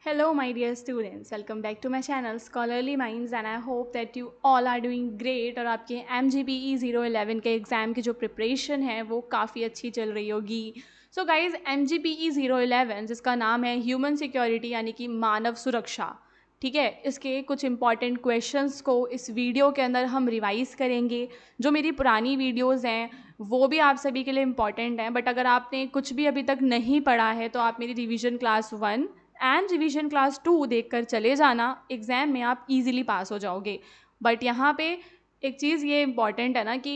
Hello, my dear students. Welcome back to my channel Scholarly Minds and I hope that you all are doing great और आपके MGPE 011 के exam की जो preparation है वो काफ़ी अच्छी चल रही होगी। सो गाइज MGPE 011 जिसका नाम है ह्यूमन सिक्योरिटी यानी कि मानव सुरक्षा, ठीक है, इसके कुछ इंपॉर्टेंट क्वेश्चंस को इस वीडियो के अंदर हम रिवाइज़ करेंगे। जो मेरी पुरानी वीडियोज़ हैं वो भी आप सभी के लिए इम्पॉर्टेंट हैं, बट अगर आपने कुछ भी अभी तक नहीं पढ़ा है तो आप मेरी revision class 1 and revision class 2 देखकर चले जाना, एग्ज़ाम में आप इजीली पास हो जाओगे। बट यहाँ पे एक चीज़ ये इम्पॉर्टेंट है ना कि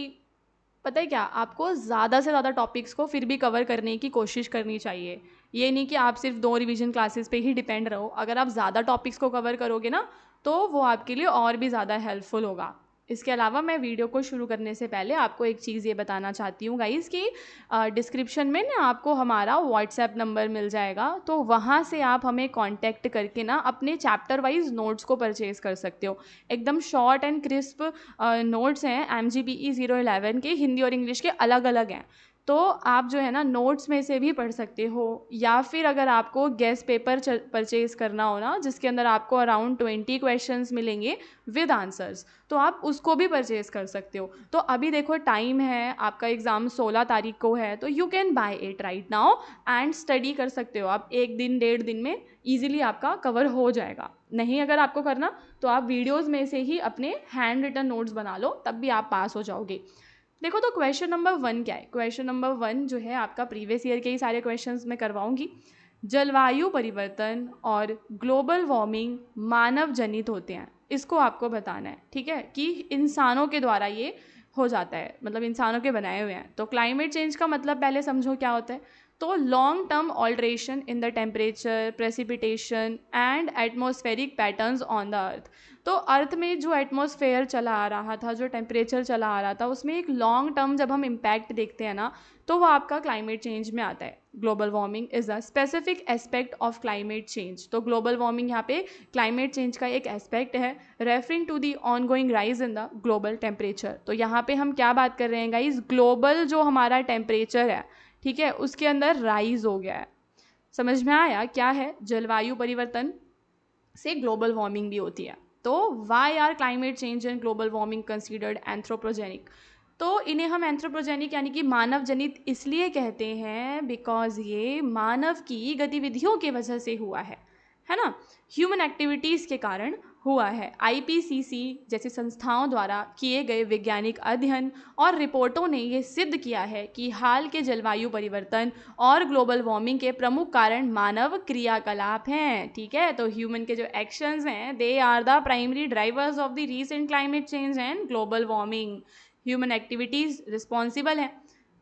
पता है क्या, आपको ज़्यादा से ज़्यादा टॉपिक्स को फिर भी कवर करने की कोशिश करनी चाहिए। ये नहीं कि आप सिर्फ 2 रिवीजन क्लासेस पे ही डिपेंड रहो। अगर आप ज़्यादा टॉपिक्स को कवर करोगे ना तो वो आपके लिए और भी ज़्यादा हेल्पफुल होगा। इसके अलावा मैं वीडियो को शुरू करने से पहले आपको एक चीज़ ये बताना चाहती हूँ गाइज़ कि डिस्क्रिप्शन में ना आपको हमारा व्हाट्सएप नंबर मिल जाएगा, तो वहाँ से आप हमें कांटेक्ट करके ना अपने चैप्टर वाइज नोट्स को परचेज़ कर सकते हो। एकदम शॉर्ट एंड क्रिस्प नोट्स हैं MGPE 011 के, हिंदी और इंग्लिश के अलग अलग हैं। तो आप जो है ना नोट्स में से भी पढ़ सकते हो, या फिर अगर आपको गेस्ट पेपर परचेज़ करना हो ना जिसके अंदर आपको अराउंड 20 क्वेश्चंस मिलेंगे विद आंसर्स, तो आप उसको भी परचेज़ कर सकते हो। तो अभी देखो टाइम है, आपका एग्ज़ाम 16 तारीख को है, तो you can buy it right now and study कर सकते हो। आप एक दिन 1.5 दिन में ईजिली आपका कवर हो जाएगा। नहीं अगर आपको करना तो आप वीडियोज़ में से ही अपने हैंड रिटन नोट्स बना लो, तब भी आप पास हो जाओगे। देखो तो क्वेश्चन नंबर 1 क्या है। क्वेश्चन नंबर 1 जो है आपका प्रीवियस ईयर के ही सारे क्वेश्चंस मैं करवाऊंगी। जलवायु परिवर्तन और ग्लोबल वार्मिंग मानव जनित होते हैं, इसको आपको बताना है, ठीक है, कि इंसानों के द्वारा ये हो जाता है, मतलब इंसानों के बनाए हुए हैं। तो क्लाइमेट चेंज का मतलब पहले समझो क्या होता है। तो long term alteration in the temperature, precipitation and atmospheric patterns on the earth. तो अर्थ में जो एटमॉस्फेयर चला आ रहा था, जो टेम्परेचर चला आ रहा था, उसमें एक लॉन्ग टर्म जब हम इम्पैक्ट देखते हैं ना तो वो आपका क्लाइमेट चेंज में आता है। Global warming is a specific aspect of climate change. तो ग्लोबल वार्मिंग यहाँ पे क्लाइमेट चेंज का एक एस्पेक्ट है, referring to the ongoing rise in the global temperature. तो यहाँ पे हम क्या बात कर रहे हैं गाइज, ग्लोबल जो हमारा टेम्परेचर है, ठीक है, उसके अंदर राइज हो गया है। समझ में आया क्या है। जलवायु परिवर्तन से ग्लोबल वार्मिंग भी होती है। तो why are climate change and global warming considered anthropogenic. तो इन्हें हम एंथ्रोपोजेनिक यानी कि मानव जनित इसलिए कहते हैं बिकॉज ये मानव की गतिविधियों की वजह से हुआ है ना, ह्यूमन एक्टिविटीज़ के कारण हुआ है। IPCC जैसी संस्थाओं द्वारा किए गए वैज्ञानिक अध्ययन और रिपोर्टों ने ये सिद्ध किया है कि हाल के जलवायु परिवर्तन और ग्लोबल वार्मिंग के प्रमुख कारण मानव क्रियाकलाप हैं, ठीक है। तो ह्यूमन के जो एक्शंस हैं they are the primary drivers of the recent climate change and global warming. Human activities responsible हैं।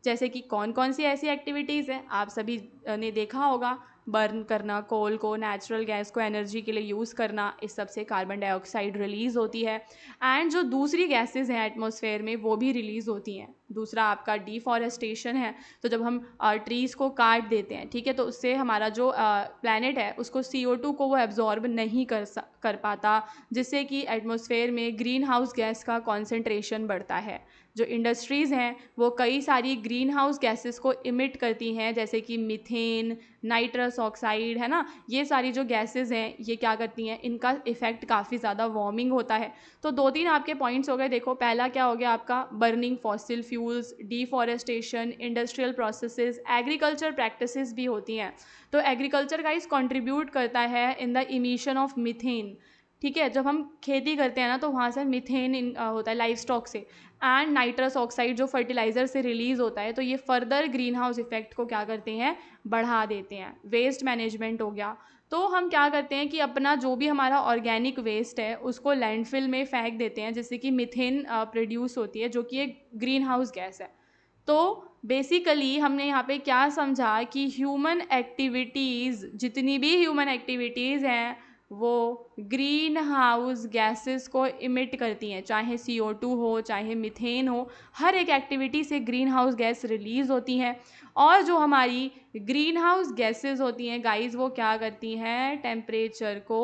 जैसे कि कौन कौन सी ऐसी एक्टिविटीज़ हैं, आप सभी ने देखा होगा, बर्न करना कोल को, नेचुरल गैस को एनर्जी के लिए यूज़ करना, इस सब से कार्बन डाइऑक्साइड रिलीज़ होती है एंड जो दूसरी गैसेज हैं एटमॉस्फेयर में वो भी रिलीज़ होती हैं। दूसरा आपका डिफॉरेस्टेशन है। तो जब हम ट्रीज़ को काट देते हैं, ठीक है, तो उससे हमारा जो प्लैनेट है उसको CO2 को वो एब्जॉर्ब नहीं कर पाता, जिससे कि एटमॉस्फेयर में ग्रीन हाउस गैस का कॉन्सेंट्रेशन बढ़ता है। जो इंडस्ट्रीज़ हैं वो कई सारी ग्रीन हाउस गैसेस को इमिट करती हैं, जैसे कि मीथेन, नाइट्रस ऑक्साइड, है ना। ये सारी जो गैसेस हैं ये क्या करती हैं, इनका इफेक्ट काफ़ी ज़्यादा वार्मिंग होता है। तो 2-3 आपके पॉइंट्स हो गए। देखो पहला क्या हो गया आपका, burning fossil fuels, deforestation, industrial processes, agriculture practices भी होती हैं। तो एग्रीकल्चर गाइस कंट्रीब्यूट करता है in the emission of methane, ठीक है। जब हम खेती करते हैं ना तो वहाँ से मीथेन होता है लाइफ स्टॉक से, एंड नाइट्रस ऑक्साइड जो फर्टिलाइज़र से रिलीज़ होता है। तो ये फर्दर ग्रीन हाउस इफेक्ट को क्या करते हैं, बढ़ा देते हैं। वेस्ट मैनेजमेंट हो गया। तो हम क्या करते हैं कि अपना जो भी हमारा ऑर्गेनिक वेस्ट है उसको लैंडफिल में फेंक देते हैं, जिससे कि मीथेन प्रोड्यूस होती है जो कि एक ग्रीन हाउस गैस है। तो बेसिकली हमने यहाँ पे क्या समझा कि ह्यूमन एक्टिविटीज़, जितनी भी ह्यूमन एक्टिविटीज़ हैं वो ग्रीन हाउस गैसेस को इमिट करती हैं, चाहे CO2 हो, चाहे मीथेन हो। हर एक एक्टिविटी से ग्रीन हाउस गैस रिलीज़ होती हैं। और जो हमारी ग्रीन हाउस गैसेस होती हैं गाइस, वो क्या करती हैं, टेम्परेचर को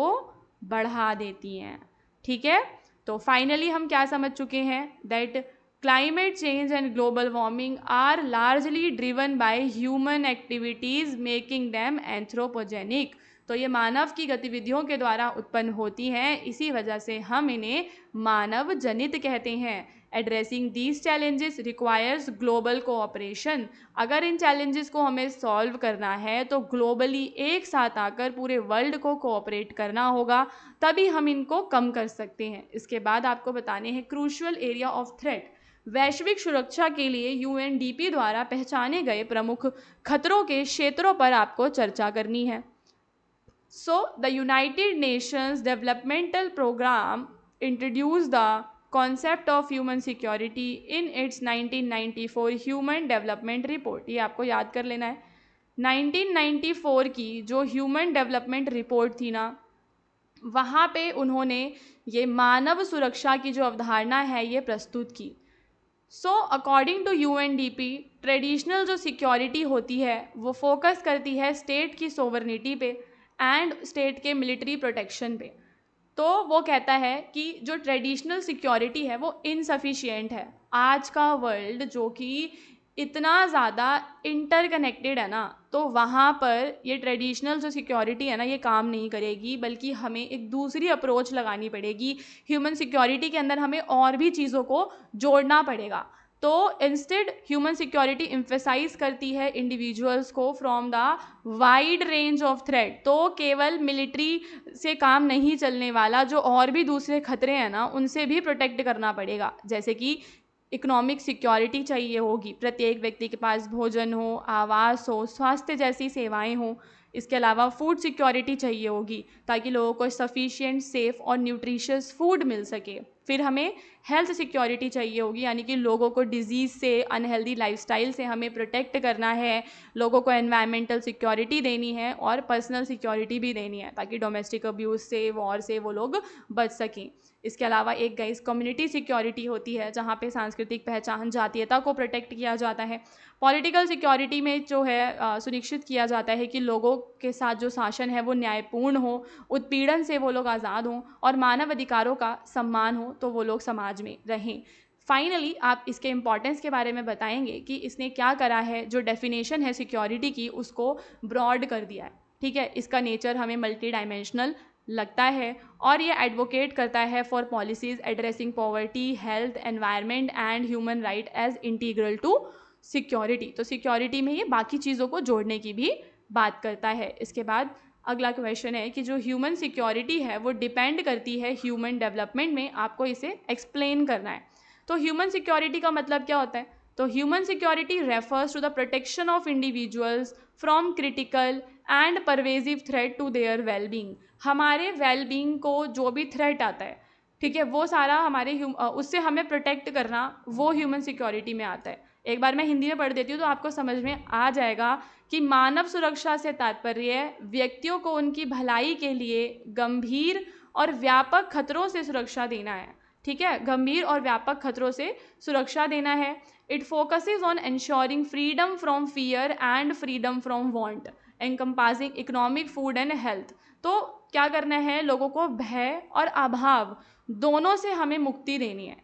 बढ़ा देती हैं, ठीक है। तो फाइनली हम क्या समझ चुके हैं, that climate change and global warming are largely driven by human activities making them anthropogenic। तो ये मानव की गतिविधियों के द्वारा उत्पन्न होती हैं, इसी वजह से हम इन्हें मानव जनित कहते हैं। Addressing these challenges requires global cooperation. अगर इन चैलेंजेस को हमें सॉल्व करना है तो ग्लोबली एक साथ आकर पूरे वर्ल्ड को कोऑपरेट करना होगा, तभी हम इनको कम कर सकते हैं। इसके बाद आपको बताने हैं क्रूशियल एरिया ऑफ थ्रेट। वैश्विक सुरक्षा के लिए यूएनडीपी द्वारा पहचाने गए प्रमुख खतरों के क्षेत्रों पर आपको चर्चा करनी है। So the United Nations developmental programme introduce the concept of human security in its 1994 human development report. ये आपको याद कर लेना है। 1994 की जो ह्यूमन डेवलपमेंट रिपोर्ट थी ना, वहाँ पे उन्होंने ये मानव सुरक्षा की जो अवधारणा है ये प्रस्तुत की। So according to UNDP, traditional जो सिक्योरिटी होती है वो फोकस करती है स्टेट की सोवरनिटी पे एंड स्टेट के मिलिट्री प्रोटेक्शन पे। तो वो कहता है कि जो ट्रेडिशनल सिक्योरिटी है वो इनसफिशिएंट है। आज का वर्ल्ड जो कि इतना ज़्यादा इंटरकनेक्टेड है ना, तो वहाँ पर ये ट्रेडिशनल जो सिक्योरिटी है ना ये काम नहीं करेगी, बल्कि हमें एक दूसरी अप्रोच लगानी पड़ेगी। ह्यूमन सिक्योरिटी के अंदर हमें और भी चीज़ों को जोड़ना पड़ेगा। तो इंस्टेड ह्यूमन सिक्योरिटी एम्फेसाइज करती है इंडिविजुअल्स को from the wide range of threat. तो केवल मिलिट्री से काम नहीं चलने वाला, जो और भी दूसरे खतरे हैं ना उनसे भी प्रोटेक्ट करना पड़ेगा। जैसे कि इकोनॉमिक सिक्योरिटी चाहिए होगी, प्रत्येक व्यक्ति के पास भोजन हो, आवास हो, स्वास्थ्य जैसी सेवाएं हो। इसके अलावा फूड सिक्योरिटी चाहिए होगी ताकि लोगों को सफिशिएंट, सेफ और न्यूट्रिशियस फूड मिल सके। फिर हमें हेल्थ सिक्योरिटी चाहिए होगी, यानी कि लोगों को डिजीज़ से, अनहेल्दी लाइफस्टाइल से हमें प्रोटेक्ट करना है। लोगों को एनवायरमेंटल सिक्योरिटी देनी है और पर्सनल सिक्योरिटी भी देनी है ताकि डोमेस्टिक अब्यूज़ से, वॉर से वो लोग बच सकें। इसके अलावा एक गाइस कम्युनिटी सिक्योरिटी होती है जहाँ पे सांस्कृतिक पहचान, जातीयता को प्रोटेक्ट किया जाता है। पॉलिटिकल सिक्योरिटी में जो है सुनिश्चित किया जाता है कि लोगों के साथ जो शासन है वो न्यायपूर्ण हो, उत्पीड़न से वो लोग आज़ाद हों और मानव अधिकारों का सम्मान हो, तो वो लोग समाज में रहें। फाइनली आप इसके इम्पॉर्टेंस के बारे में बताएंगे कि इसने क्या करा है, जो डेफिनेशन है सिक्योरिटी की उसको ब्रॉड कर दिया है। ठीक है, इसका नेचर हमें मल्टी डायमेंशनल लगता है और ये एडवोकेट करता है for policies addressing poverty, health, environment and human right as integral to security. तो सिक्योरिटी में ये बाकी चीज़ों को जोड़ने की भी बात करता है। इसके बाद अगला क्वेश्चन है कि जो ह्यूमन सिक्योरिटी है वो डिपेंड करती है ह्यूमन डेवलपमेंट में, आपको इसे एक्सप्लेन करना है। तो ह्यूमन सिक्योरिटी का मतलब क्या होता है? तो human security refers to the protection of individuals from critical and pervasive threat to their wellbeing. हमारे वेलबींग को जो भी थ्रेट आता है, ठीक है, वो सारा हमारे उससे हमें प्रोटेक्ट करना वो ह्यूमन सिक्योरिटी में आता है। एक बार मैं हिंदी में पढ़ देती हूँ तो आपको समझ में आ जाएगा कि मानव सुरक्षा से तात्पर्य व्यक्तियों को उनकी भलाई के लिए गंभीर और व्यापक खतरों से सुरक्षा देना है। ठीक है, गंभीर और व्यापक खतरों से सुरक्षा देना है। It focuses on ensuring freedom from fear and freedom from want encompassing economic, food and health. तो क्या करना है, लोगों को भय और अभाव दोनों से हमें मुक्ति देनी है,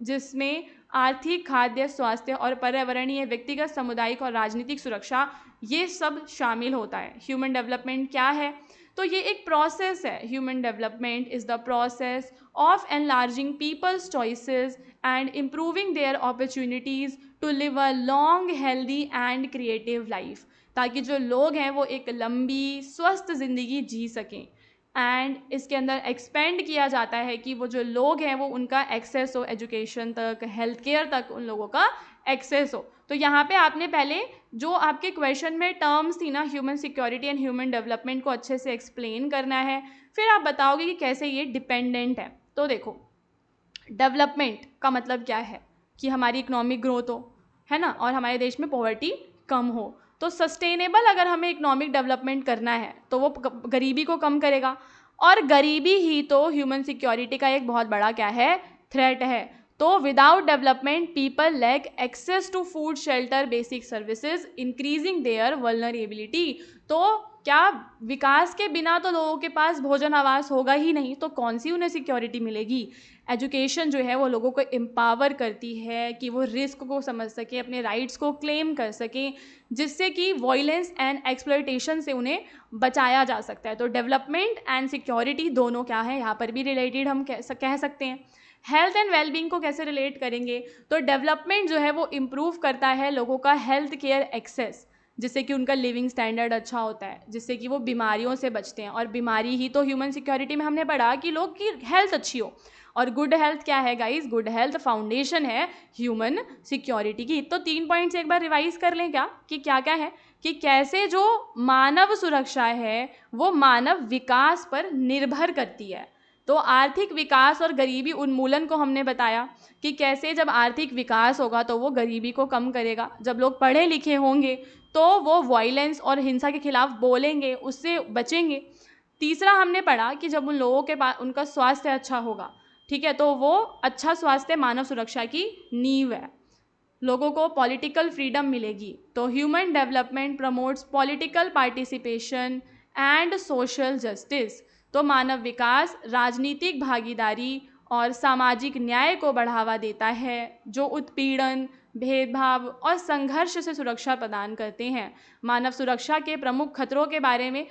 जिसमें आर्थिक, खाद्य, स्वास्थ्य और पर्यावरणीय, व्यक्तिगत, सामुदायिक और राजनीतिक सुरक्षा ये सब शामिल होता है। ह्यूमन डेवलपमेंट क्या है? तो ये एक प्रोसेस है। Human development is the process of enlarging people's choices and improving their opportunities to live a long, healthy and creative life, ताकि जो लोग हैं वो एक लंबी, स्वस्थ ज़िंदगी जी सकें। एंड इसके अंदर एक्सपेंड किया जाता है कि वो जो लोग हैं वो उनका एक्सेस हो एजुकेशन तक, हेल्थ केयर तक उन लोगों का एक्सेस हो। तो यहाँ पे आपने पहले जो आपके क्वेश्चन में टर्म्स थी ना, human security and human development को अच्छे से एक्सप्लेन करना है, फिर आप बताओगे कि कैसे ये डिपेंडेंट है। तो देखो, डेवलपमेंट का मतलब क्या है कि हमारी इकोनॉमिक ग्रोथ हो, है ना, और हमारे देश में पॉवर्टी कम हो। तो सस्टेनेबल अगर हमें इकोनॉमिक डेवलपमेंट करना है तो वो गरीबी को कम करेगा, और गरीबी ही तो ह्यूमन सिक्योरिटी का एक बहुत बड़ा क्या है, थ्रेट है। तो without development people lack access to food, shelter, basic services, increasing their vulnerability. तो क्या विकास के बिना तो लोगों के पास भोजन आवास होगा ही नहीं, तो कौन सी उन्हें सिक्योरिटी मिलेगी। एजुकेशन जो है वो लोगों को एम्पावर करती है कि वो रिस्क को समझ सकें, अपने राइट्स को क्लेम कर सकें, जिससे कि वॉयलेंस एंड एक्सप्लॉयटेशन से उन्हें बचाया जा सकता है। तो डेवलपमेंट एंड सिक्योरिटी दोनों क्या है यहाँ पर भी रिलेटेड हम कह सकते हैं। हेल्थ एंड वेलबींग को कैसे रिलेट करेंगे, तो डेवलपमेंट जो है वो इम्प्रूव करता है लोगों का हेल्थ केयर एक्सेस, जिससे कि उनका लिविंग स्टैंडर्ड अच्छा होता है, जिससे कि वो बीमारियों से बचते हैं। और बीमारी ही तो ह्यूमन सिक्योरिटी में हमने पढ़ा कि लोग की हेल्थ अच्छी हो। और गुड हेल्थ क्या है गाइस, गुड हेल्थ फाउंडेशन है ह्यूमन सिक्योरिटी की। तो 3 पॉइंट्स एक बार रिवाइज कर लें क्या, कि क्या क्या है, कि कैसे जो मानव सुरक्षा है वो मानव विकास पर निर्भर करती है। तो आर्थिक विकास और गरीबी उन्मूलन को हमने बताया कि कैसे जब आर्थिक विकास होगा तो वो गरीबी को कम करेगा, जब लोग पढ़े लिखे होंगे तो वो वायलेंस और हिंसा के खिलाफ बोलेंगे, उससे बचेंगे। तीसरा हमने पढ़ा कि जब उन लोगों के पास उनका स्वास्थ्य अच्छा होगा, ठीक है, तो वो अच्छा स्वास्थ्य मानव सुरक्षा की नींव है। लोगों को पॉलिटिकल फ्रीडम मिलेगी। तो human development promotes political participation and social justice. तो मानव विकास राजनीतिक भागीदारी और सामाजिक न्याय को बढ़ावा देता है, जो उत्पीड़न, भेदभाव और संघर्ष से सुरक्षा प्रदान करते हैं। मानव सुरक्षा के प्रमुख खतरों के बारे में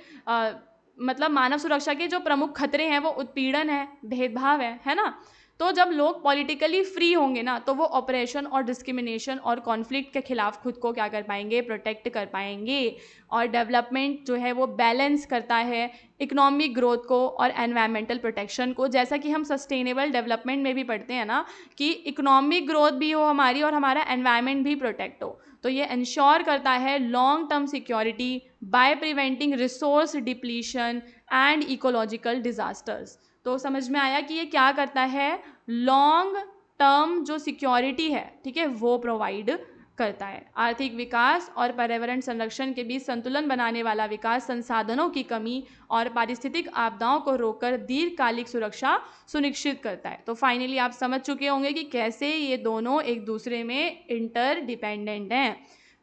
मतलब मानव सुरक्षा के जो प्रमुख खतरे हैं वो उत्पीड़न है, भेदभाव है ना। तो जब लोग पॉलिटिकली फ्री होंगे ना, तो वो ऑपरेशन और डिस्क्रिमिनेशन और कॉन्फ्लिक्ट के खिलाफ खुद को क्या कर पाएंगे, प्रोटेक्ट कर पाएंगे। और डेवलपमेंट जो है वो बैलेंस करता है इकोनॉमिक ग्रोथ को और एनवायरमेंटल प्रोटेक्शन को, जैसा कि हम सस्टेनेबल डेवलपमेंट में भी पढ़ते हैं ना, कि इकोनॉमिक ग्रोथ भी हो हमारी और हमारा एनवायरमेंट भी प्रोटेक्ट हो। तो ये इंश्योर करता है long term security by preventing resource depletion and ecological disasters. तो समझ में आया कि ये क्या करता है, लॉन्ग टर्म जो सिक्योरिटी है, ठीक है, वो प्रोवाइड करता है। आर्थिक विकास और पर्यावरण संरक्षण के बीच संतुलन बनाने वाला विकास संसाधनों की कमी और पारिस्थितिक आपदाओं को रोककर दीर्घकालिक सुरक्षा सुनिश्चित करता है। तो फाइनली आप समझ चुके होंगे कि कैसे ये दोनों एक दूसरे में इंटरडिपेंडेंट हैं।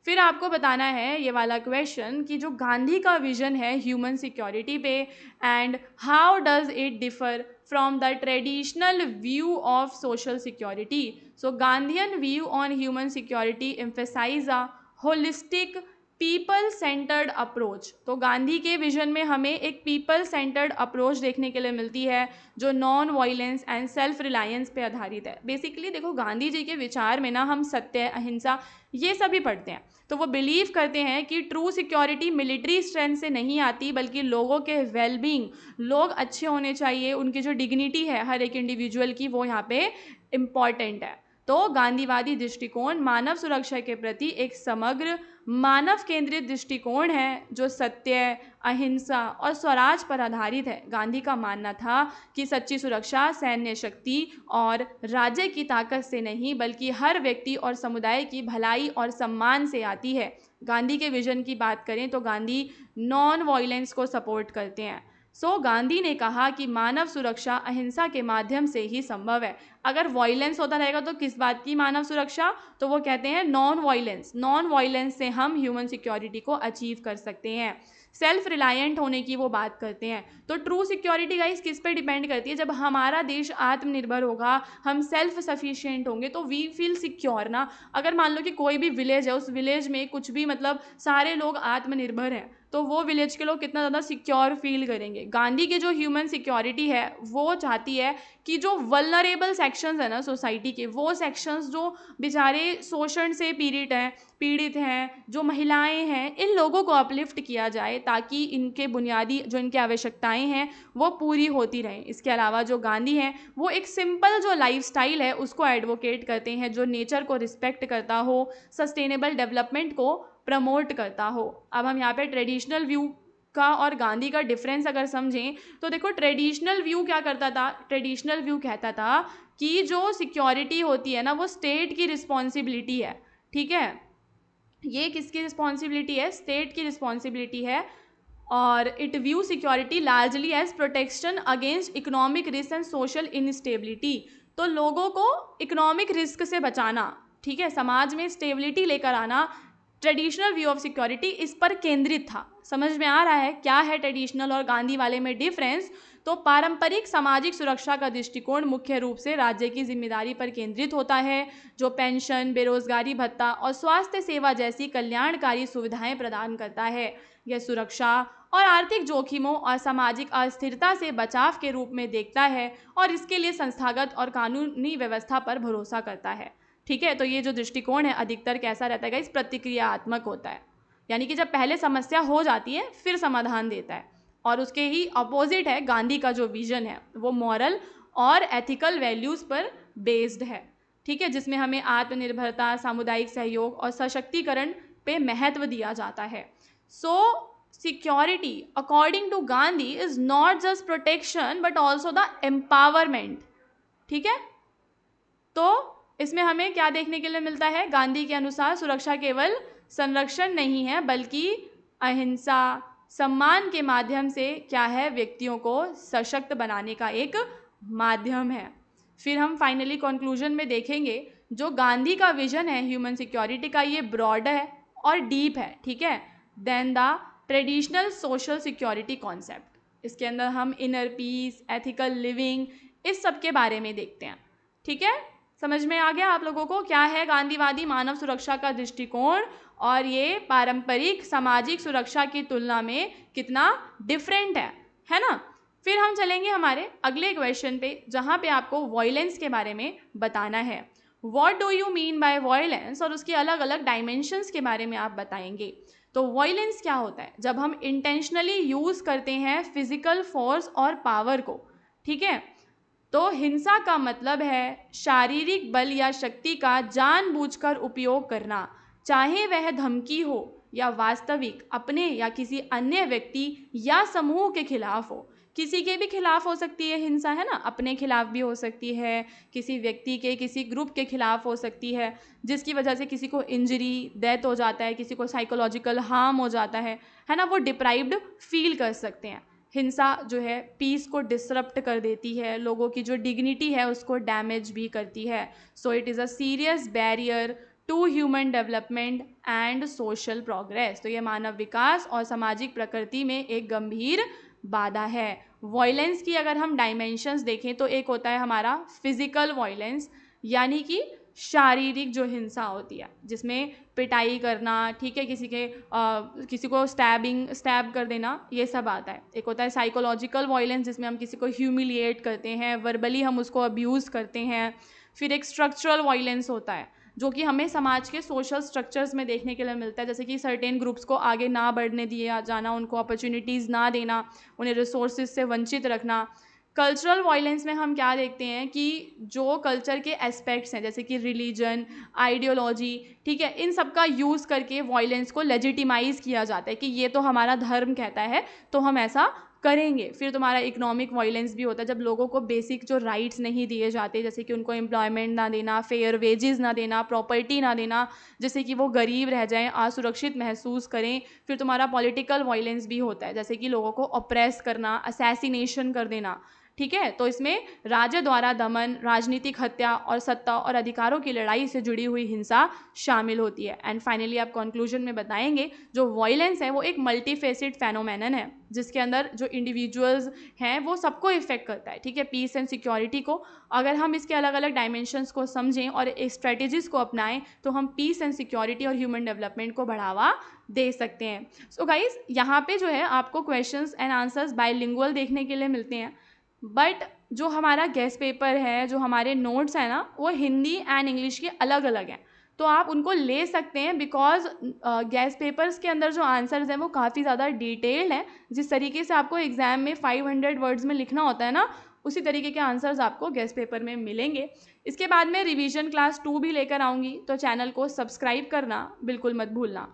फिर आपको बताना है ये वाला क्वेश्चन कि जो गांधी का विजन है ह्यूमन सिक्योरिटी पे, and how does it differ from the traditional view of social security. So Gandhian view on human security emphasise a holistic people centred approach. तो गांधी के विजन में हमें एक पीपल सेंटर्ड अप्रोच देखने के लिए मिलती है, जो non violence and self reliance पे आधारित है। बेसिकली देखो, गांधी जी के विचार में ना हम सत्य, अहिंसा ये सभी पढ़ते हैं। तो वो बिलीव करते हैं कि ट्रू सिक्योरिटी मिलिट्री स्ट्रेंथ से नहीं आती, बल्कि लोगों के वेलबींग, लोग अच्छे होने चाहिए, उनकी जो डिग्निटी है हर एक इंडिविजुअल की, वो यहाँ पे इम्पॉर्टेंट है। तो गांधीवादी दृष्टिकोण मानव सुरक्षा के प्रति एक समग्र मानव केंद्रित दृष्टिकोण है, जो सत्य, अहिंसा और स्वराज पर आधारित है। गांधी का मानना था कि सच्ची सुरक्षा सैन्य शक्ति और राज्य की ताकत से नहीं, बल्कि हर व्यक्ति और समुदाय की भलाई और सम्मान से आती है। गांधी के विजन की बात करें तो गांधी नॉन वायलेंस को सपोर्ट करते हैं। गांधी ने कहा कि मानव सुरक्षा अहिंसा के माध्यम से ही संभव है। अगर वायलेंस होता रहेगा तो किस बात की मानव सुरक्षा, तो वो कहते हैं नॉन वायलेंस। नॉन वायलेंस से हम ह्यूमन सिक्योरिटी को अचीव कर सकते हैं। सेल्फ रिलायंट होने की वो बात करते हैं। तो ट्रू सिक्योरिटी गाइस किस पे डिपेंड करती है, जब हमारा देश आत्मनिर्भर होगा, हम सेल्फ सफिशिएंट होंगे, तो वी फील सिक्योर ना। अगर मान लो कि कोई भी विलेज है, उस विलेज में कुछ भी मतलब सारे लोग आत्मनिर्भर हैं, तो वो विलेज के लोग कितना ज़्यादा सिक्योर फील करेंगे। गांधी की जो ह्यूमन सिक्योरिटी है वो चाहती है कि जो वल्नरेबल सेक्शंस है ना सोसाइटी के, वो सेक्शंस जो बेचारे शोषण से पीड़ित हैं, जो महिलाएं हैं, इन लोगों को अपलिफ्ट किया जाए, ताकि इनके बुनियादी जो इनकी आवश्यकताएं हैं वो पूरी होती रहें। इसके अलावा जो गांधी हैं वो एक सिंपल जो लाइफस्टाइल है उसको एडवोकेट करते हैं, जो नेचर को रिस्पेक्ट करता हो, सस्टेनेबल डेवलपमेंट को प्रमोट करता हो। अब हम यहाँ पे ट्रेडिशनल व्यू का और गांधी का डिफरेंस अगर समझें तो देखो, ट्रेडिशनल व्यू क्या करता था, ट्रेडिशनल व्यू कहता था कि जो सिक्योरिटी होती है ना वो स्टेट की रिस्पॉन्सिबिलिटी है, ठीक है, ये किसकी रिस्पॉन्सिबिलिटी है, स्टेट की रिस्पॉन्सिबिलिटी है। और it view security largely as protection against economic risk and social instability. तो लोगों को इकोनॉमिक रिस्क से बचाना, ठीक है, समाज में स्टेबिलिटी लेकर आना, ट्रेडिशनल व्यू ऑफ सिक्योरिटी इस पर केंद्रित था। समझ में आ रहा है क्या है ट्रेडिशनल और गांधी वाले में डिफरेंस? तो पारंपरिक सामाजिक सुरक्षा का दृष्टिकोण मुख्य रूप से राज्य की जिम्मेदारी पर केंद्रित होता है, जो पेंशन, बेरोजगारी भत्ता और स्वास्थ्य सेवा जैसी कल्याणकारी सुविधाएं प्रदान करता है। यह सुरक्षा और आर्थिक जोखिमों और सामाजिक अस्थिरता से बचाव के रूप में देखता है और इसके लिए संस्थागत और कानूनी व्यवस्था पर भरोसा करता है। ठीक है, तो ये जो दृष्टिकोण है अधिकतर कैसा रहता है गाइस? प्रतिक्रियात्मक होता है, यानी कि जब पहले समस्या हो जाती है फिर समाधान देता है। और उसके ही अपोजिट है गांधी का जो विजन है, वो मॉरल और एथिकल वैल्यूज़ पर बेस्ड है। ठीक है, जिसमें हमें आत्मनिर्भरता, सामुदायिक सहयोग और सशक्तिकरण पे महत्व दिया जाता है। So security according to Gandhi is not just protection but also the empowerment. ठीक है, तो इसमें हमें क्या देखने के लिए मिलता है? गांधी के अनुसार सुरक्षा केवल संरक्षण नहीं है बल्कि अहिंसा, सम्मान के माध्यम से क्या है, व्यक्तियों को सशक्त बनाने का एक माध्यम है। फिर हम फाइनली कंक्लूजन में देखेंगे जो गांधी का विजन है ह्यूमन सिक्योरिटी का, ये ब्रॉड है और डीप है। ठीक है, then the traditional social security concept, इसके अंदर हम इनर पीस, एथिकल लिविंग, इस सब के बारे में देखते हैं। ठीक है, समझ में आ गया आप लोगों को क्या है गांधीवादी मानव सुरक्षा का दृष्टिकोण और ये पारंपरिक सामाजिक सुरक्षा की तुलना में कितना डिफरेंट है ना? फिर हम चलेंगे हमारे अगले क्वेश्चन पे, जहाँ पे आपको वॉयलेंस के बारे में बताना है। What do you mean by violence, और उसकी अलग अलग डायमेंशंस के बारे में आप बताएंगे। तो वॉयलेंस क्या होता है? जब हम इंटेंशनली यूज़ करते हैं फिजिकल फोर्स और पावर को। ठीक है, तो हिंसा का मतलब है शारीरिक बल या शक्ति का जानबूझकर उपयोग करना, चाहे वह धमकी हो या वास्तविक अपने या किसी अन्य व्यक्ति या समूह के खिलाफ हो। किसी के भी खिलाफ हो सकती है हिंसा, है ना? अपने खिलाफ भी हो सकती है, किसी व्यक्ति के, किसी ग्रुप के खिलाफ हो सकती है, जिसकी वजह से किसी को इंजरी, डेथ हो जाता है, किसी को साइकोलॉजिकल हार्म हो जाता है ना? वो डिप्राइव्ड फील कर सकते हैं। हिंसा जो है पीस को डिसरप्ट कर देती है, लोगों की जो डिग्निटी है उसको डैमेज भी करती है। So it is a serious barrier to human development and social progress. तो ये मानव विकास और सामाजिक प्रकृति में एक गंभीर बाधा है। वॉयलेंस की अगर हम डायमेंशंस देखें तो एक होता है हमारा फिजिकल वॉयलेंस, यानी कि शारीरिक जो हिंसा होती है, जिसमें पिटाई करना, ठीक है, किसी को स्टैब कर देना, ये सब आता है। एक होता है साइकोलॉजिकल वॉयलेंस, जिसमें हम किसी को ह्यूमिलिएट करते हैं, वर्बली हम उसको अब्यूज़ करते हैं। फिर एक स्ट्रक्चरल वॉयलेंस होता है जो कि हमें समाज के सोशल स्ट्रक्चर्स में देखने के लिए मिलता है, जैसे कि सर्टेन ग्रुप्स को आगे ना बढ़ने दिया जाना, उनको अपॉर्चुनिटीज़ ना देना, उन्हें रिसोर्सेज से वंचित रखना। कल्चरल वॉयलेंस में हम क्या देखते हैं कि जो कल्चर के एस्पेक्ट्स हैं, जैसे कि रिलीजन, आइडियोलॉजी, ठीक है, इन सब का यूज़ करके वॉयलेंस को लेजिटिमाइज़ किया जाता है कि ये तो हमारा धर्म कहता है तो हम ऐसा करेंगे। फिर तुम्हारा इकोनॉमिक वॉयलेंस भी होता है, जब लोगों को बेसिक जो राइट्स नहीं दिए जाते, जैसे कि उनको एम्प्लॉयमेंट ना देना, फेयर वेजेस ना देना, प्रॉपर्टी ना देना, जैसे कि वो गरीब रह जाएं, असुरक्षित महसूस करें। फिर तुम्हारा पॉलिटिकल वॉयलेंस भी होता है, जैसे कि लोगों को ऑप्रेस करना, असैसिनेशन कर देना। ठीक है, तो इसमें राज्य द्वारा दमन, राजनीतिक हत्या और सत्ता और अधिकारों की लड़ाई से जुड़ी हुई हिंसा शामिल होती है। एंड फाइनली आप कंक्लूजन में बताएंगे जो वॉयलेंस है वो एक मल्टीफेसिड फेनोमेनन है, जिसके अंदर जो इंडिविजुअल्स हैं वो सबको इफेक्ट करता है। ठीक है, पीस एंड सिक्योरिटी को अगर हम इसके अलग अलग डायमेंशंस को समझें और स्ट्रेटेजीज को अपनाएं तो हम पीस एंड सिक्योरिटी और ह्यूमन डेवलपमेंट को बढ़ावा दे सकते हैं। सो गाइज, यहाँ पे जो है आपको क्वेश्चंस एंड आंसर्स बाइलिंगुअल देखने के लिए मिलते हैं, बट जो हमारा गेस्ट पेपर है, जो हमारे नोट्स हैं ना, वो हिंदी एंड इंग्लिश के अलग अलग हैं, तो आप उनको ले सकते हैं बिकॉज गेस्ट पेपर्स के अंदर जो आंसर्स हैं वो काफ़ी ज़्यादा डिटेल्ड हैं। जिस तरीके से आपको एग्जाम में 500 वर्ड्स में लिखना होता है ना, उसी तरीके के आंसर्स आपको गेस्ट पेपर में मिलेंगे। इसके बाद में रिवीजन क्लास 2 भी लेकर आऊँगी, तो चैनल को सब्सक्राइब करना बिल्कुल मत भूलना।